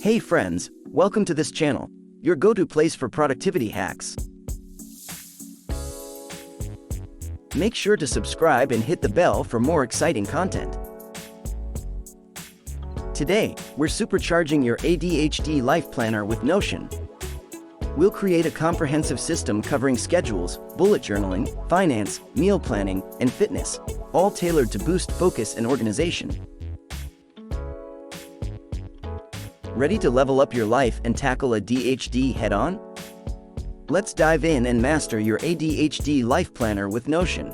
Hey friends, welcome to this channel, your go-to place for productivity hacks. Make sure to subscribe and hit the bell for more exciting content. Today, we're supercharging your ADHD Life Planner with Notion. We'll create a comprehensive system covering schedules, bullet journaling, finance, meal planning, and fitness, all tailored to boost focus and organization. Ready to level up your life and tackle ADHD head-on? Let's dive in and master your ADHD Life Planner with Notion.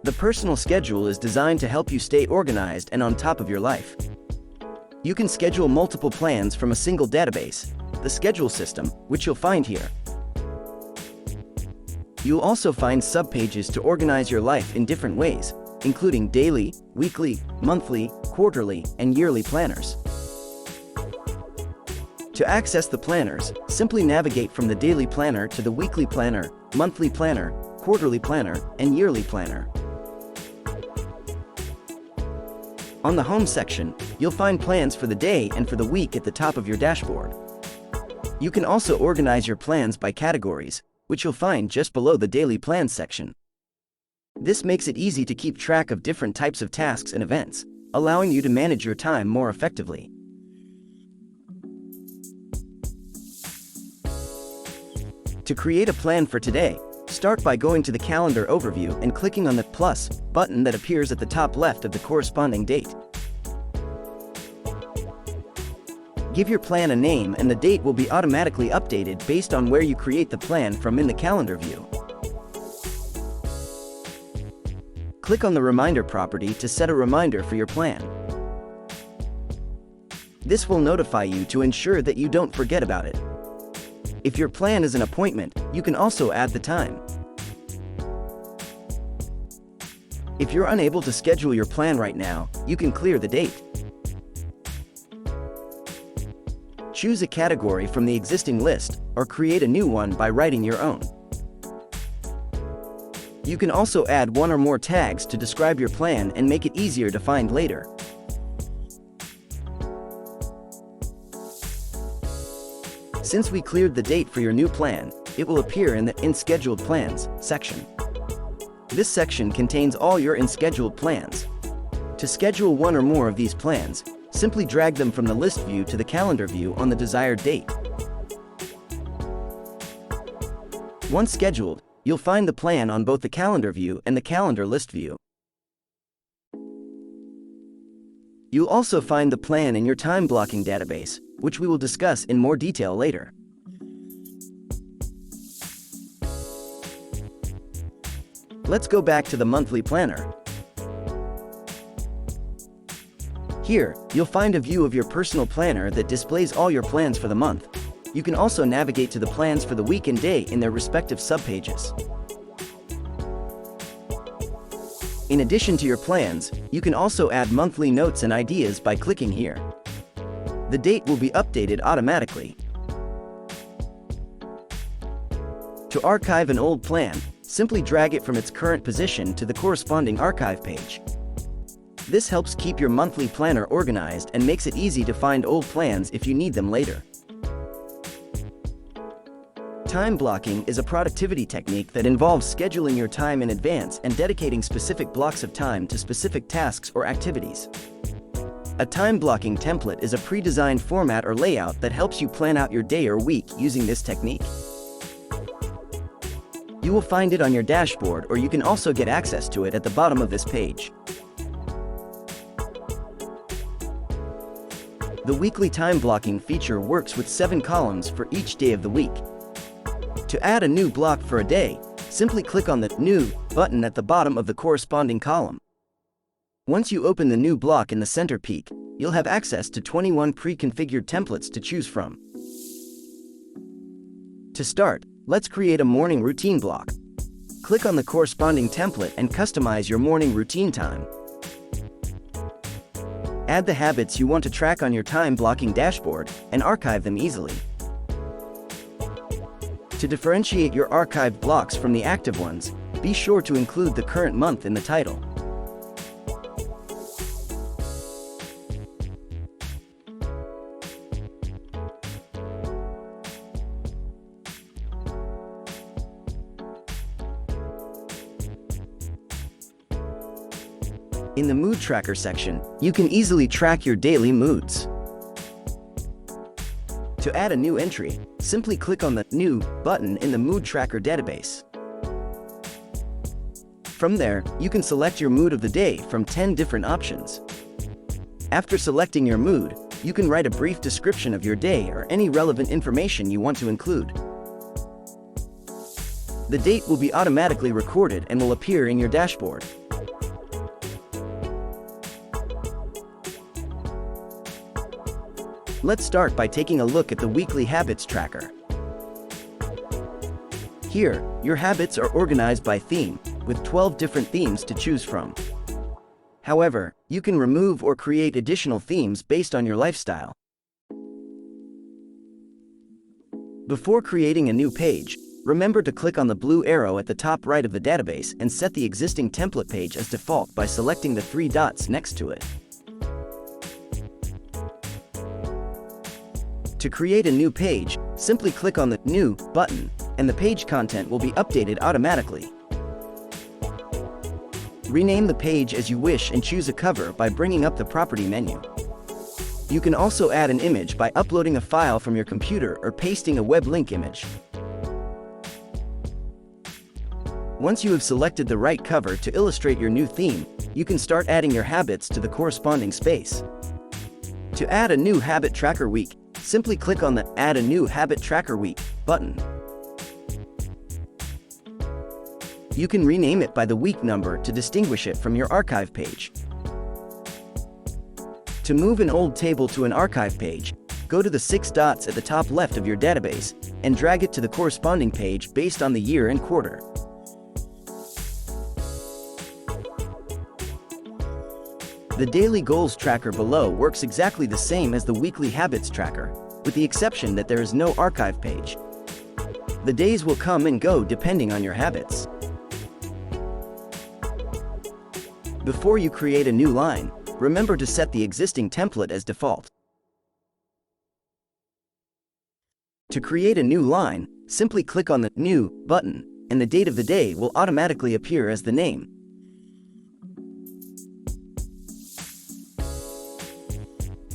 The personal schedule is designed to help you stay organized and on top of your life. You can schedule multiple plans from a single database, the schedule system, which you'll find here. You'll also find subpages to organize your life in different ways, including daily, weekly, monthly, quarterly, and yearly planners. To access the planners, simply navigate from the daily planner to the weekly planner, monthly planner, quarterly planner, and yearly planner. On the Home section, you'll find plans for the day and for the week at the top of your dashboard. You can also organize your plans by categories, which you'll find just below the Daily Plans section. This makes it easy to keep track of different types of tasks and events, allowing you to manage your time more effectively. To create a plan for today, start by going to the Calendar overview and clicking on the plus button that appears at the top left of the corresponding date. Give your plan a name and the date will be automatically updated based on where you create the plan from in the Calendar view. Click on the Reminder property to set a reminder for your plan. This will notify you to ensure that you don't forget about it. If your plan is an appointment, you can also add the time. If you're unable to schedule your plan right now, you can clear the date. Choose a category from the existing list, or create a new one by writing your own. You can also add one or more tags to describe your plan and make it easier to find later. Since we cleared the date for your new plan, it will appear in the Scheduled Plans section. This section contains all your scheduled plans. To schedule one or more of these plans, simply drag them from the list view to the calendar view on the desired date. Once scheduled, you'll find the plan on both the calendar view and the calendar list view. You'll also find the plan in your time blocking database, which we will discuss in more detail later. Let's go back to the monthly planner. Here, you'll find a view of your personal planner that displays all your plans for the month. You can also navigate to the plans for the week and day in their respective subpages. In addition to your plans, you can also add monthly notes and ideas by clicking here. The date will be updated automatically. To archive an old plan, simply drag it from its current position to the corresponding archive page. This helps keep your monthly planner organized and makes it easy to find old plans if you need them later. Time blocking is a productivity technique that involves scheduling your time in advance and dedicating specific blocks of time to specific tasks or activities. A time blocking template is a pre-designed format or layout that helps you plan out your day or week using this technique. You will find it on your dashboard, or you can also get access to it at the bottom of this page. The weekly time blocking feature works with 7 columns for each day of the week. To add a new block for a day, simply click on the New button at the bottom of the corresponding column. Once you open the new block in the center peak, you'll have access to 21 pre-configured templates to choose from. To start, let's create a morning routine block. Click on the corresponding template and customize your morning routine time. Add the habits you want to track on your time blocking dashboard and archive them easily. To differentiate your archived blocks from the active ones, be sure to include the current month in the title. In the Mood Tracker section, you can easily track your daily moods. To add a new entry, simply click on the New button in the Mood Tracker database. From there, you can select your mood of the day from 10 different options. After selecting your mood, you can write a brief description of your day or any relevant information you want to include. The date will be automatically recorded and will appear in your dashboard. Let's start by taking a look at the Weekly Habits Tracker. Here, your habits are organized by theme, with 12 different themes to choose from. However, you can remove or create additional themes based on your lifestyle. Before creating a new page, remember to click on the blue arrow at the top right of the database and set the existing template page as default by selecting the 3 dots next to it. To create a new page, simply click on the New button, and the page content will be updated automatically. Rename the page as you wish and choose a cover by bringing up the property menu. You can also add an image by uploading a file from your computer or pasting a web link image. Once you have selected the right cover to illustrate your new theme, you can start adding your habits to the corresponding space. To add a new habit tracker week, simply click on the Add a New Habit Tracker Week button. You can rename it by the week number to distinguish it from your archive page. To move an old table to an archive page, go to the 6 dots at the top left of your database and drag it to the corresponding page based on the year and quarter. The Daily Goals Tracker below works exactly the same as the Weekly Habits Tracker, with the exception that there is no archive page. The days will come and go depending on your habits. Before you create a new line, remember to set the existing template as default. To create a new line, simply click on the New button, and the date of the day will automatically appear as the name.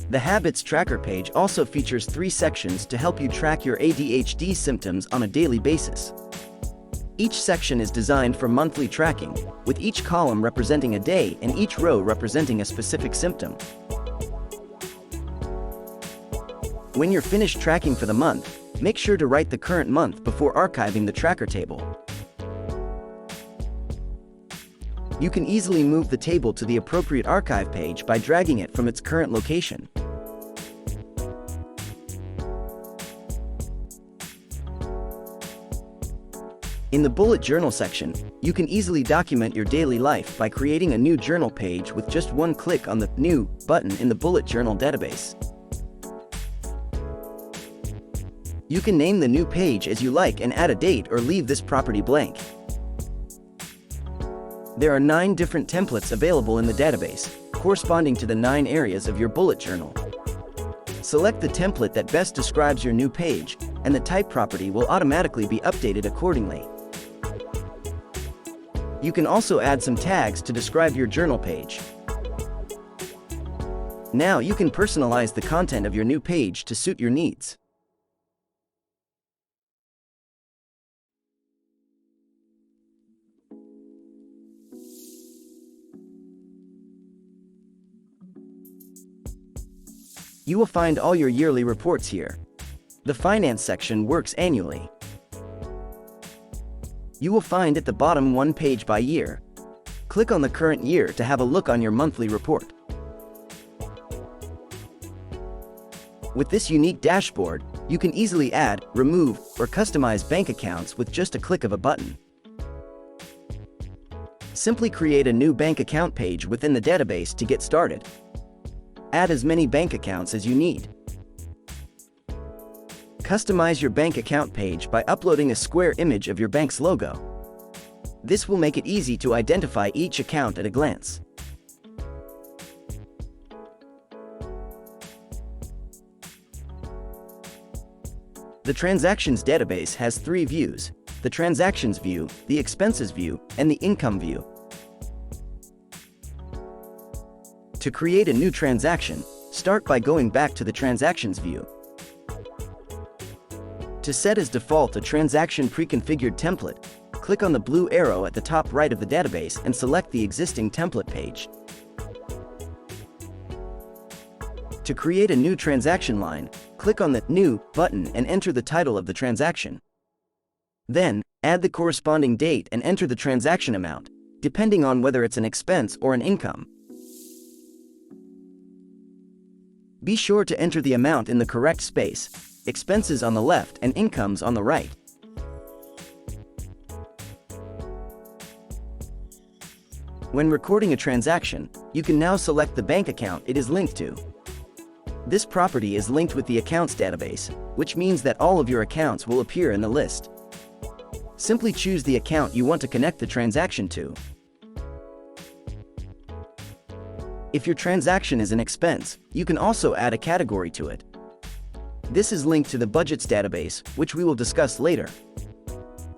The Habits Tracker page also features 3 sections to help you track your ADHD symptoms on a daily basis. Each section is designed for monthly tracking, with each column representing a day and each row representing a specific symptom. When you're finished tracking for the month, make sure to write the current month before archiving the tracker table. You can easily move the table to the appropriate archive page by dragging it from its current location. In the Bullet Journal section, you can easily document your daily life by creating a new journal page with just one click on the New button in the Bullet Journal database. You can name the new page as you like and add a date or leave this property blank. There are 9 different templates available in the database, corresponding to the 9 areas of your bullet journal. Select the template that best describes your new page, and the type property will automatically be updated accordingly. You can also add some tags to describe your journal page. Now you can personalize the content of your new page to suit your needs. You will find all your yearly reports here. The finance section works annually. You will find at the bottom one page by year. Click on the current year to have a look on your monthly report. With this unique dashboard, you can easily add, remove, or customize bank accounts with just a click of a button. Simply create a new bank account page within the database to get started. Add as many bank accounts as you need. Customize your bank account page by uploading a square image of your bank's logo. This will make it easy to identify each account at a glance. The Transactions database has 3 views: the Transactions view, the Expenses view, and the Income view. To create a new transaction, start by going back to the Transactions view. To set as default a transaction pre-configured template, click on the blue arrow at the top right of the database and select the existing template page. To create a new transaction line, click on the New button and enter the title of the transaction. Then, add the corresponding date and enter the transaction amount, depending on whether it's an expense or an income. Be sure to enter the amount in the correct space, expenses on the left and incomes on the right. When recording a transaction, you can now select the bank account it is linked to. This property is linked with the accounts database, which means that all of your accounts will appear in the list. Simply choose the account you want to connect the transaction to. If your transaction is an expense, you can also add a category to it. This is linked to the budgets database, which we will discuss later.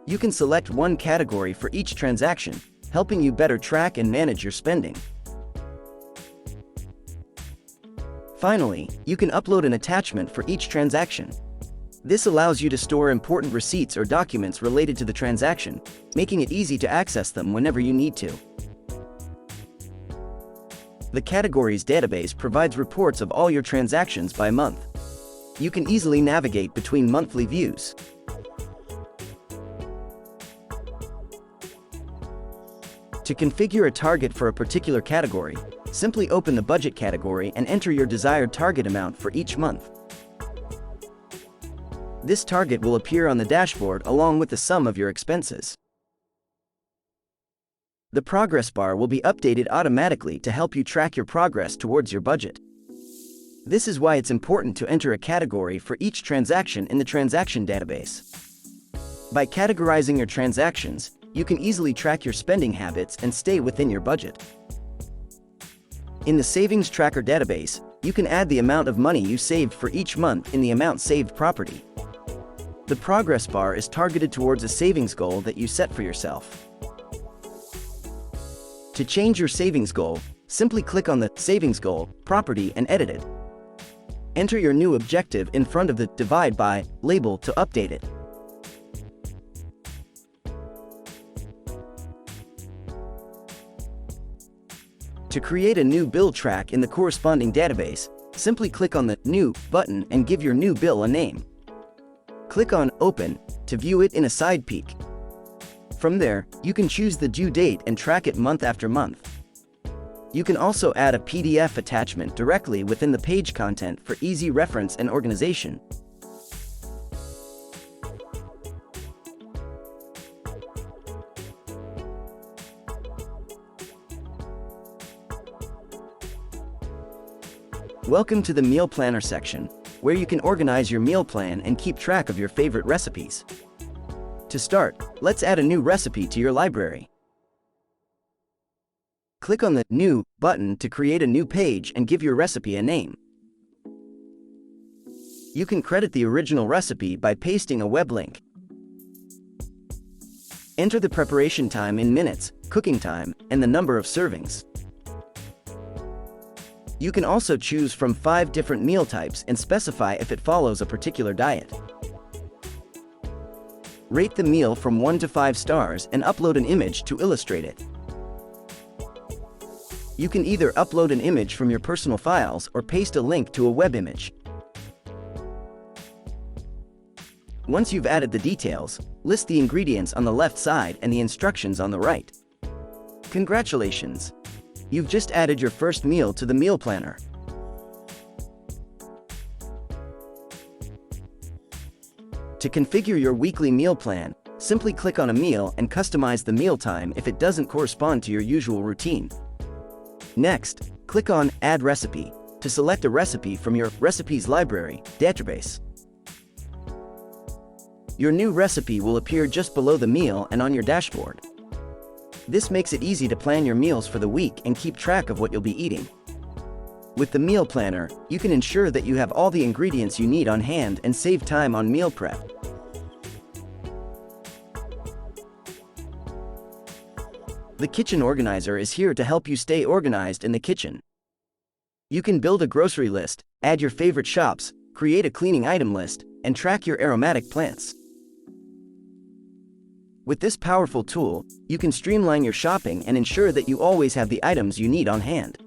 You can select one category for each transaction, helping you better track and manage your spending. Finally, you can upload an attachment for each transaction. This allows you to store important receipts or documents related to the transaction, making it easy to access them whenever you need to. The Categories database provides reports of all your transactions by month. You can easily navigate between monthly views. To configure a target for a particular category, simply open the budget category and enter your desired target amount for each month. This target will appear on the dashboard along with the sum of your expenses. The progress bar will be updated automatically to help you track your progress towards your budget. This is why it's important to enter a category for each transaction in the transaction database. By categorizing your transactions, you can easily track your spending habits and stay within your budget. In the Savings Tracker database, you can add the amount of money you saved for each month in the Amount Saved property. The progress bar is targeted towards a savings goal that you set for yourself. To change your savings goal, simply click on the Savings Goal property and edit it. Enter your new objective in front of the Divide By label to update it. To create a new bill track in the corresponding database, simply click on the New button and give your new bill a name. Click on Open to view it in a side peek. From there, you can choose the due date and track it month after month. You can also add a PDF attachment directly within the page content for easy reference and organization. Welcome to the Meal Planner section, where you can organize your meal plan and keep track of your favorite recipes. To start, let's add a new recipe to your library. Click on the New button to create a new page and give your recipe a name. You can credit the original recipe by pasting a web link. Enter the preparation time in minutes, cooking time, and the number of servings. You can also choose from 5 different meal types and specify if it follows a particular diet. Rate the meal from 1 to 5 stars and upload an image to illustrate it. You can either upload an image from your personal files or paste a link to a web image. Once you've added the details, list the ingredients on the left side and the instructions on the right. Congratulations! You've just added your first meal to the meal planner. To configure your weekly meal plan, simply click on a meal and customize the meal time if it doesn't correspond to your usual routine. Next, click on Add Recipe to select a recipe from your Recipes Library database. Your new recipe will appear just below the meal and on your dashboard. This makes it easy to plan your meals for the week and keep track of what you'll be eating. With the meal planner, you can ensure that you have all the ingredients you need on hand and save time on meal prep. The Kitchen Organizer is here to help you stay organized in the kitchen. You can build a grocery list, add your favorite shops, create a cleaning item list, and track your aromatic plants. With this powerful tool, you can streamline your shopping and ensure that you always have the items you need on hand.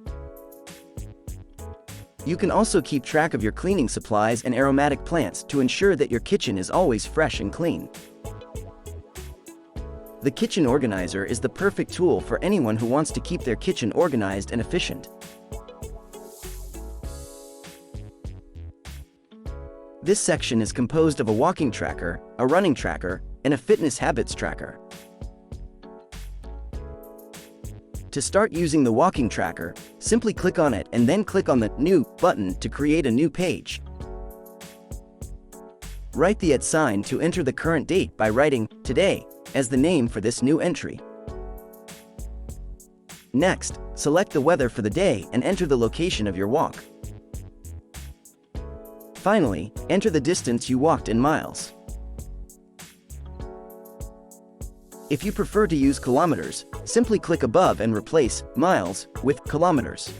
You can also keep track of your cleaning supplies and aromatic plants to ensure that your kitchen is always fresh and clean. The kitchen organizer is the perfect tool for anyone who wants to keep their kitchen organized and efficient. This section is composed of a walking tracker, a running tracker, and a fitness habits tracker. To start using the walking tracker, simply click on it and then click on the New button to create a new page. Write the @ sign to enter the current date by writing "Today" as the name for this new entry. Next, select the weather for the day and enter the location of your walk. Finally, enter the distance you walked in miles. If you prefer to use kilometers, simply click above and replace miles with kilometers.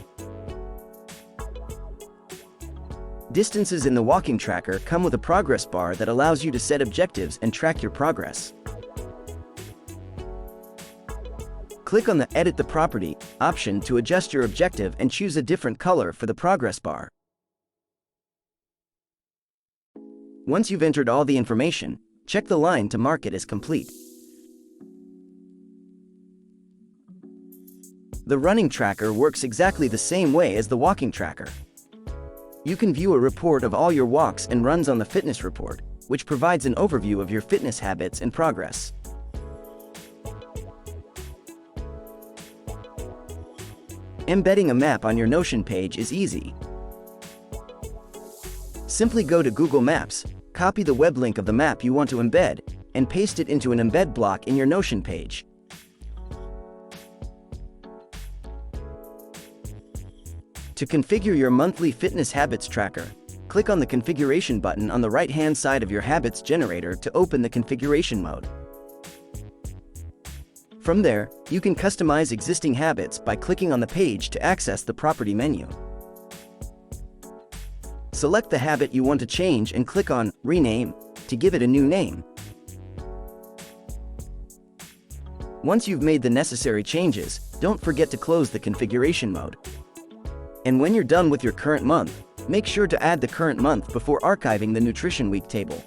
Distances in the walking tracker come with a progress bar that allows you to set objectives and track your progress. Click on the Edit the Property option to adjust your objective and choose a different color for the progress bar. Once you've entered all the information, check the line to mark it as complete. The running tracker works exactly the same way as the walking tracker. You can view a report of all your walks and runs on the fitness report, which provides an overview of your fitness habits and progress. Embedding a map on your Notion page is easy. Simply go to Google Maps, copy the web link of the map you want to embed, and paste it into an embed block in your Notion page. To configure your monthly fitness habits tracker, click on the configuration button on the right-hand side of your habits generator to open the configuration mode. From there, you can customize existing habits by clicking on the page to access the property menu. Select the habit you want to change and click on Rename to give it a new name. Once you've made the necessary changes, don't forget to close the configuration mode. And when you're done with your current month, make sure to add the current month before archiving the Nutrition Week table.